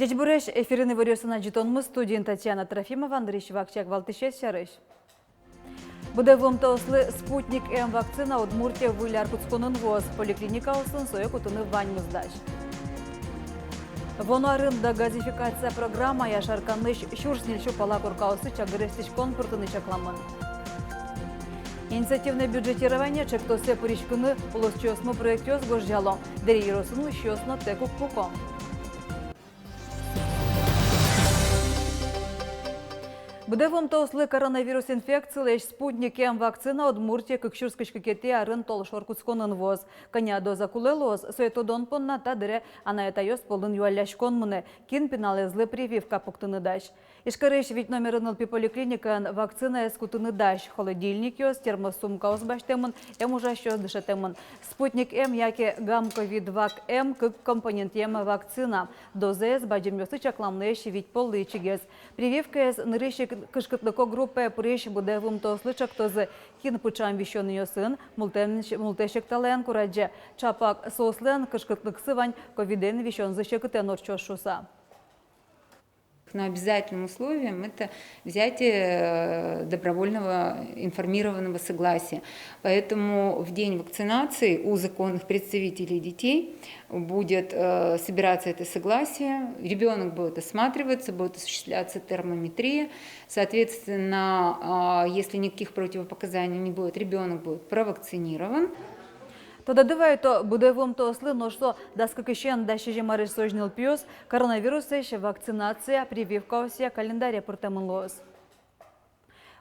Дечбуреш эфирины вырёсына житонмыз студент Татьяна Трофимова, Андрей Шевакчак, Валтышес Шарыш. Будевым тослы спутник М вакцина Удмуртия выляр Куцконын воз, поликлиника усын сое кутыны ваньмыздаш. Вонарында газификация программа яшарканыш шурснильшу палакуркаусы чагырестиш конкуртыны чакламын. Инициативное бюджетирование чектосе пуришкыны улусчосну проектёс гожжало, дерейросыну щёсно текук пуком. Будевым тослы коронавирус инфекции спутник М вакцина Удмуртия кыкшурскачка кете арын толшор куцконын воз. Коня доза кулелоз, соетодон понна тадыре анаэтайос полын юаляшкон мыны, кин пеналезлы прививка пуктыны даш. Ишкарыш ведь номер НЛП поликлиника вакцина эскутыны даш. Холодильник ёс, термосумка озбаштемын, М уже щёс дышатемын. Спутник М яке гамковид-вак М как компонент М вакцина. Доза эс баджим ёсы чакламныш ведь полы чигез. Прививка эс нырыщик кышкытлыко группе пуреш будевым тослычак тозы хин пучам вещёный ёсын, мултешек тален кураджа. Чапак сослен кышкытлык сывань ковиден вещён зашекытен орчошуса. Но обязательным условием это взятие добровольного информированного согласия. Поэтому в день вакцинации у законных представителей детей будет собираться это согласие, ребенок будет осматриваться, будет осуществляться термометрия. Соответственно, если никаких противопоказаний не будет, ребенок будет провакцинирован. Тода дивайто будевым тослы, но что даскакищен даши жемарыш сожнил пьёс, коронавирус еще вакцинация, прививка ося, календарь портамылоз.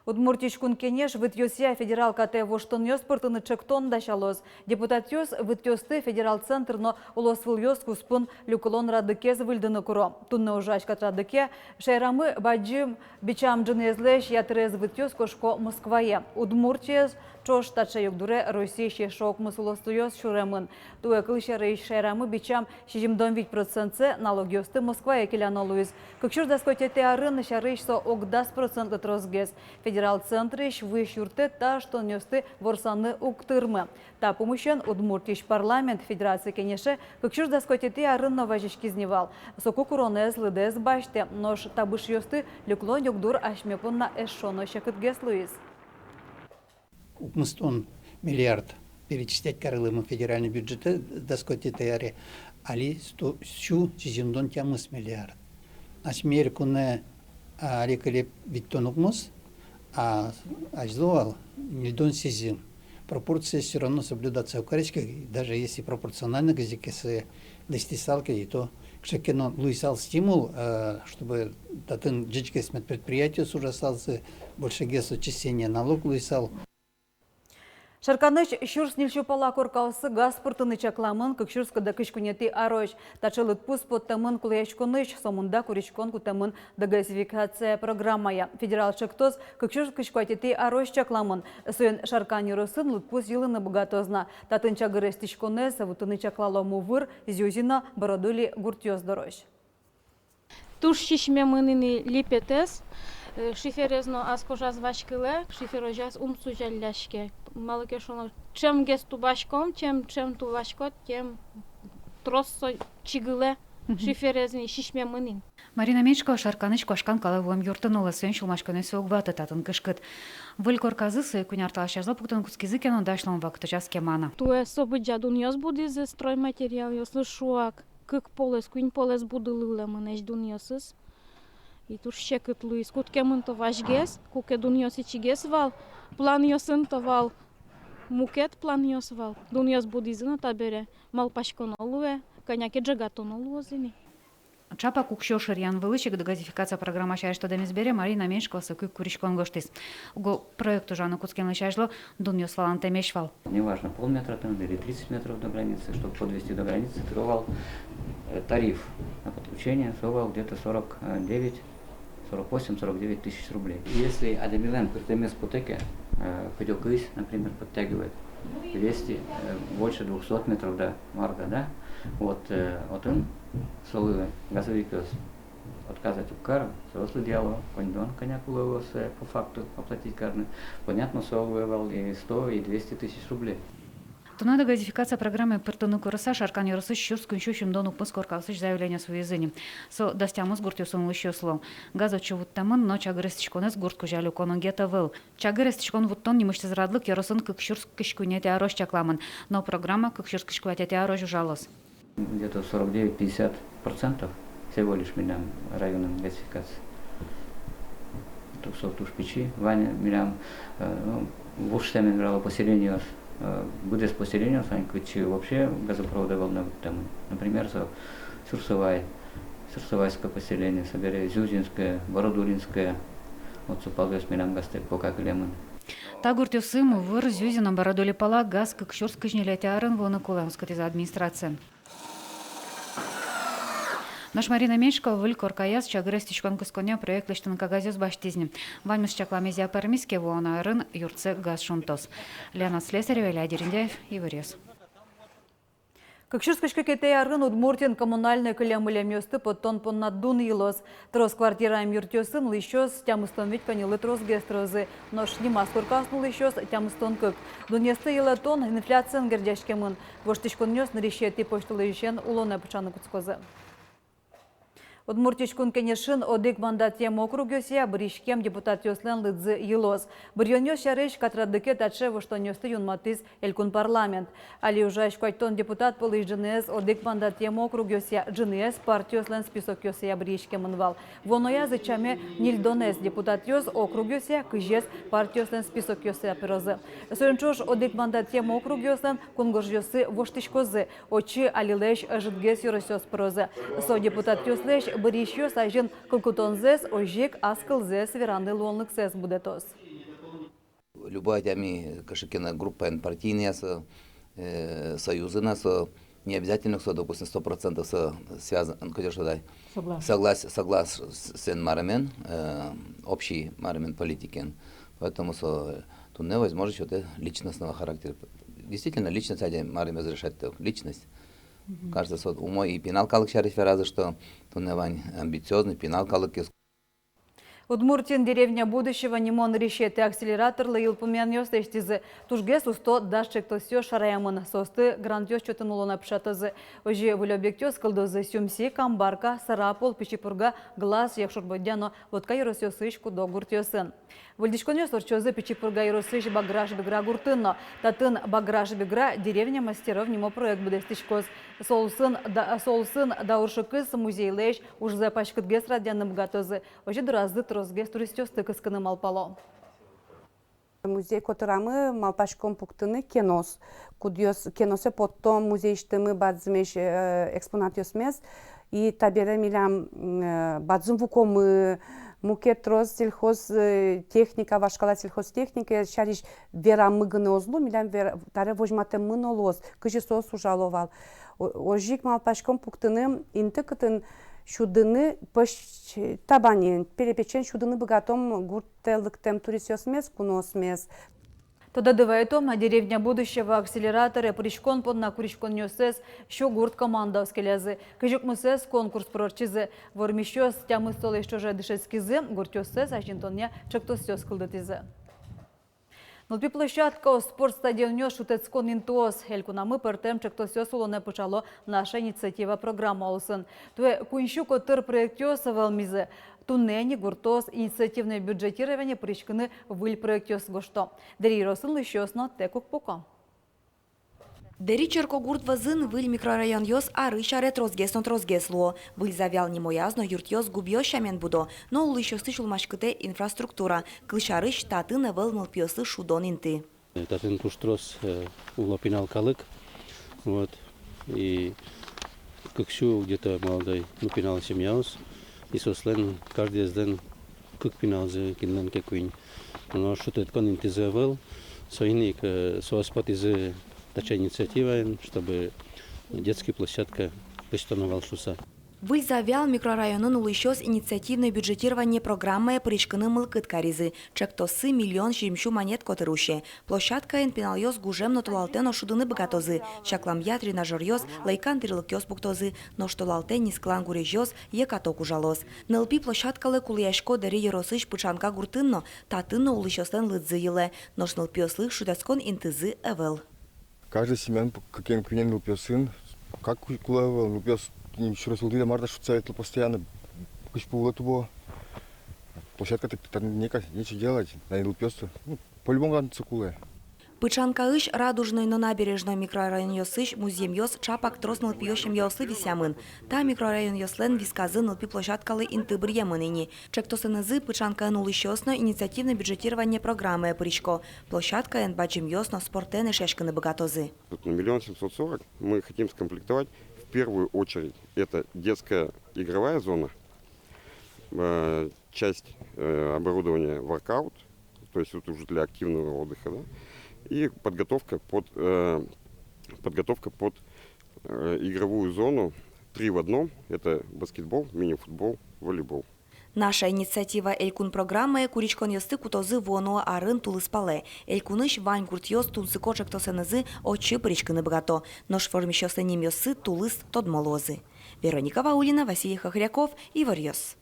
Удмуртичкун кенеш вытьёсия федерал КТ воштон ёс портыны чектон дашалоз. Депутат ёс вытьёсты федерал центр, но улосвыл ёс куспун люколон радыке звыльдыны куро. Тунны ужачка радыке, шайрамы баджим бичам джинезлеш ятрез вытьёс кошко Москвае. Удмуртия чош тача югдуре Россия шок мусулостуёс шуремын. Туэ кылшары шайрамы бичам 7,5% налог ёсты Москвае келяно луиз. Кыкшур даскотете арын шарыш со огдас процент отрозгез. Федерал центрыш вышюрте та, что нёсты ворсаны уктырмы. Та помощен Удмуртиш парламент федерации кенеше кыкшур даскотете арын новажишки зневал. Соку куронез лыдез баште, нож табыш ёсты люклон югдур ашмепунна эшоно шекытгес луиз. Укмыстон миллиард перечислять карылымы федеральный бюджеты даскотете али щу чизимдон тямыс миллиард. Асмер куне алекалеп биттон укмыс, а ажловал нельдон сезим. Пропорции все равно соблюдаться в корочке, даже если пропорционально газикесы достисалки, то кшекено луисал стимул, чтобы татын джичкесмет предприятие ужасался, больше гесу чесения налог луисал. Шарканыш шурснильшу пала коркаусы газ портыны чакламын кыкшурскада кышкунети арош. Тачылыт пус поттамын кулешконыш сомунда куришкон кутамын дегазификация программая. Федерал шектоз кыкшурс кышкуатети арош чакламын. Суен шаркани росын лытпус йылыны богатозна. Татын чагырестишконе савутыны чаклало мувыр, зюзина, бородули гуртьоз дорош. Туш шишме мыныны липетес, шиферезно аскожаз вашкыле, шиферожаз умсужалляшке. Малыкешоно чем гесту башком, чем ту вашкот, тем тросо чигыле, шиферезни шишме мынын. Марина Мечкова шарканыч кошкан калавым юртынула сön шулмашканы соғбаты татын кышкыт. Выл корказы сый кунярталашазлы пуктан кускизыкен ондашлан вактычас кемана. Туе собыджа дуньёс будизы стройматериал ёслы шуак, кык полес, куин полес будылылы мынеш дуньёсыз. И туш шекыт луис, кутке мынто вашгес, куке дуньёсы чигес вал, план ёсын товал, мукет план ёс вал. Дуньёс будизына табере, мал пашкон олуе, коняке джагатон олуозини. Чапа кукшо шырьян вылычек газификация программа шайшто демизбере Марина Меншкова сыкы куришкон гоштис. Уго проекту жаны куцкен шайшло дуньёс валан темешвал. Неважно, полметра там или 30 метров до границы, чтобы подвести до границы, требовал тариф на подключение, требовал где-то 48-49 тысяч рублей. Если Адемилен Кыртемес Путеке, Ходёкыс, например, подтягивает 200, больше 200 метров до Марга, да, вот он солы газовик отказать в кар, взрослый дело, пондон коня куловose по факту оплатить карны, понятно, совывал и 100, и 200 тысяч рублей. Тунада газификация программы пыртыны курса шаркан юрысы щус күншу шумдон упмыс коркалсыш заявление своей зыни. Со достямыз гурт юсун еще слов. Газочевуттамын, но чагырыстичконес гурт кужалю кононгета выл. Чагырыстичкон вуттон немыштызрадлык юрысын кыкшурс кышкунете арош чакламын. Но программа кыкшурс кышкунете арош ужалос. Где-то 49-50% всего лишь милям районным газификации. Тусов туш печи, Ваня милям, в Ушштеме играло поселение, будет поселение, сань кычи вообще газопровода волны там, например, Сурсовайское поселение, Собере, Зюзинское, Бородулинское, вот супалгас милям гасты, пока клемын. Та гурт юсым выр зюзином бородоли пала газ кыкшурс кышнелете арын вона куланская администрация. Наш Марина Меньшкова выль коркаяс чагырыстичкон кысконя проект лештын кагазёс баштизни. Ваньмыс чакламезия пармиске вона арын юрце газ шунтос. Леонид Слесарева, Илья Дерендяев, Иварес. Кыкшырскышкы кетей аргын Удмуртин коммунальный кылямылем ёсты подтон поннаддун илос. Трос квартираем юртёсын лыщёс тямыстон ведь канилы трос гестрозы. Нош немас коркаснул лыщёс тямыстон кык. Дунесты илатон инфляциян гердяшкемын. Воштышкон нёс нарешети поштылыщен улоне пычаны куцкозы. Удмуртичкун кенешин одик мандатьем округёсия бришкем депутат ёслен лыдзы елос. Брьонёс шарыш катрадыке таче во что нёсты юнматыз элькун парламент. Али ужаш кайтон депутат полыш джинес одик мандатьем округёсия джинес партиёслен список ёсия бришкем инвал. Воноя зачаме нильдонес депутат ёс округёсия кыжес партиёслен список ёсия пирозы. Сойнчош одик мандатьем округёслен кунгош ёсы воштышкозы. Очи алилеш жидгес юросёс пирозы. Со депутат ёслеш Борищу сажен кулкутонзес, ожик аскылзес веранды лонлыксес будетос. Любая тями кашикина группа партийная союзы нас не обязательно, что допустим 100% связан, согласен марамен, общий марамен политики. Поэтому тут не возможно что-то личностного характера. Действительно, личность марамен разрешает личность. Кажется, что умой и пенал калык шариф раза, что туневань амбициозный пенал калык. Удмуртин деревня будущего немон решеты акселератор лаил помян ёстештизы. Тужгес усто дашчек тосё шараямын. Состы грандиоз чотын улона пшатызы. Ожи вылёбектёз кылдызы сюмси, камбарка, сарапол, пичипурга, глаз, якшурбодяно, водка юросёсыш кудо гуртёсын. Выльдишконёс орчозы пичипурга юросыш баграш бигра гуртынно. Татын баграш бигра деревня мастеров немо проект будестишкоз. Солсын да уршыкыз музейлеш ужзе пашкытгес радяным гатозы. Ожи дуразды трозгес туристёсты кыскыным алпало. Музей котырамы малпашком пуктыны кинос. Кудьёс киносе потом музей штымы бадзымеш экспонат ёсмес. И табере милям бадзым вукомы мукет роз сельхоз техника, вашкала сельхозтехника, шариш вера мыгыны озлу, милям таре вожмате мынолоз, кыжы сос ужаловал. Ожик малпашком пуктыны инты кытын шудыны пыш табанин, перепечен шудыны богатом гуртелыктем туристёсмес, куносмес. Тода дывайтом деревня будущего акселератора пришкон под на куришкон нёсес шо гурт команда скелязы. Кыжук мусес конкурс прорчизы. Вормищёс тямы столы что же дышецкизы, гуртёсес ажинтоне чактосёс кылдытизы. Нолпи площадка спортстадионе шутецкон интуос. Элькунамы пертем чактосёс улоне почало наша инициатива программа олсын. Туе кунщу котыр проектёс велмизы. Туннени гуртос инициативное бюджетирование пришканы выль проектёс гошто. Дери росын лыщёсно текук пока. Дери черкогурт вазын выль микрорайон ёс ары шарет розгесон розгесло. Выль завял немоязно юрт ёс губьё шамен будо, но улыщёсы шулмашкыте инфраструктура. Клышары штаты навел мылпьёсы шудон инты. Татын туштрос улопинал калык, вот, и кыкшу где-то молодой пинал семьяус, и сослен каждый день кык пинал за кинлен кекуин. Но что-то это инты завел, соиник соаспатизы тача инициатива, чтобы детская площадка пристановал шуса. Выль завял микрорайонын улыщёс инициативное бюджетирование программы пришканы мылкыт каризы. Чектосы миллион шимшу монет котыруще. Площадка пинал ёс гужем нотулалтен ошудыны богатозы. Чакламья тренажер ёс, лайкан трилык ёс буктозы. Но что лалтен нисклан гуреш ёс, екаток ужалос. Нелпи площадкалы кулияшко дари еросыш пычанка гуртынно, татынно улыщёстен лыдзы еле. Но шнылпи ёслых шутяцкон интызы эвел. Каждый семьян каким кринен лупиосын, как кулавал лупиос еще раз улдида марта шуцает постоянно, куч повлотубо. Площадка так нечего делать, на лупиос, по-любому надо цукуле. Пычанка иш радужной на набережной микрорайон Йосыш музеем Йос чапак троснул пьющим Йослы висямын. Та микрорайон Йослен висказы нылпи площадкалы интыбр емыныни. Чектосынызы пычанка нулы щосно инициативное бюджетирование программы Причко. Площадка эн баджим Йосно спортены шешканы богатозы. На 1 740 000 мы хотим скомплектовать в первую очередь. Это детская игровая зона, часть оборудования воркаут, то есть вот уже для активного отдыха, да? И подготовка под игровую зону 3 в 1. Это баскетбол, мини-футбол, волейбол. Наша инициатива Элькун программы Куричкон Йосты кутозы вону арын тулыспале. Элькуныш вань курт Йос тунсы кочек тосенызы очи причканы богато. Нож форми щосленим Йосы тулыс тодмолозы. Вероника Ваулина, Василий Хохряков, Ивар Йос.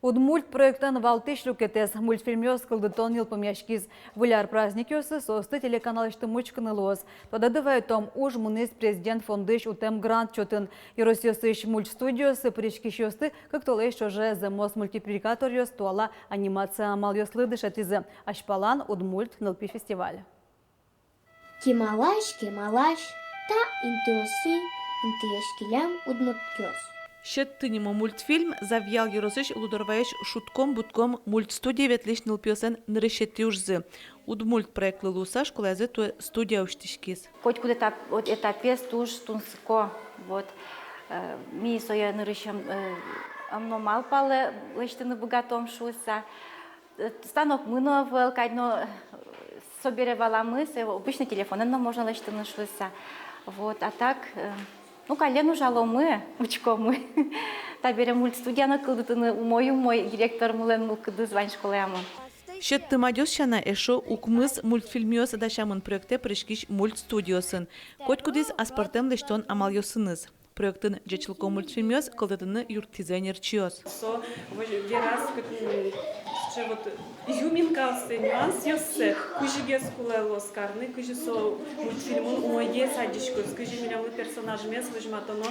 Удмульт проектан валтыш рукетес мультфильмёс кылдытон елпомяшкиз вуляр праздник ёсы состы телеканал иштымучканы лоз. Подадывая том уж муныз президент фондыш утем грант чотын Еросьёсыш мультстудиосы причкиш ёсты, как толэш уже замос мультипликатор ёс туала анимация амал ёслы дышатизы. Ашпалан удмульт нылпи фестиваль. Кемалаш, та интуосы, интуешкилям удмурткёс. Щеттынемо мультфильм завьял Еросыш лудорваеш шутком-бутком мультстудия ветлиш нылпиосен нырышетти ужзы. Удмульт проект лылуса школазы туе студия уштишкис. Хоть куда-то от этапе туж тунско. Вот. Ми соя нырышем амномал палы лыштыны богатом шуса. Станок мыновал, кайно соберевала мысы. Обычно телефонно можно лыштыны шуса. Вот. А так... Ну, колену жало мы, учко мы. Табере мультстудияны кылдытыны умой директор мулен мулкыды звань школаямы. Щетты мадёсчана эшо укмыз мультфильмиос дашамын проекте пришкиш мультстудиосын. Коть кудис аспартем лештон амал ёсыныз. Проектын жечилко мультфильмиос кылдытыны юрт-дизайнер чиос. Со верас че вот изюминкасы нюанс ёссы кужиге скулело скарны кужи со мультфильмун умое садишко кужи милявы персонаж мес выжматоно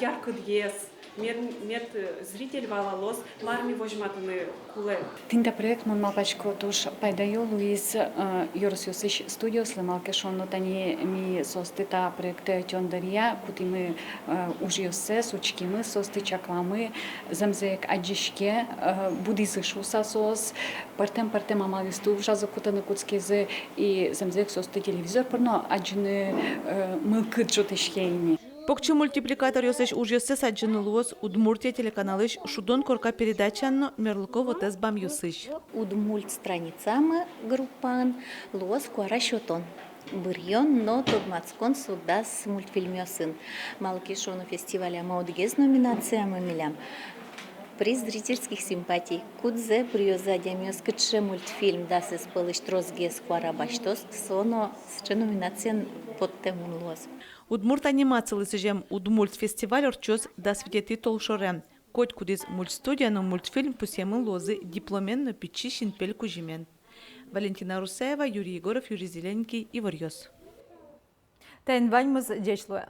ярко дьес мет зритель валалос марми выжматоны куле. Тинда проект мон малпачко туш пайдаю Луиз Еросьёсыш студиос лемалке шонно тани ми состита проекте тёндария кути мы ужиосе сучки мы сости чакламы замзек аджишке будизы шуса сос партем амалисту жаза кутаны куцкезе и замзек сости телевизор порно аджны мылкыт жотешкейни. Покчы мультипликатор ёсыш ужёссе саджыны луос Удмуртия телеканалыш шудон корка передачанно мерлыково тез бам ёсыш. Удмульт страницамы группан луос куара шотон. Бырьон, но тодмацкон судас мультфильмёсын. Малкишону фестиваля маудгез номинациями милям. Приз зрительских симпатий. Кудзе приозадямёс кытше мультфильм дас испылыш трозгез куара баштос соно с номинациен под темун луос. Удмурт анимациялы сежем Удмурт фестиваль орчос да свидети толшорен. Коть кудис мультстудия, но мультфильм пусемын лозы дипломенно пичи шинпель кужимен. Валентина Русаева, Юрий Егоров, Юрий Зеленский, Ивар Йос. Тайнваньмыз дечлуя.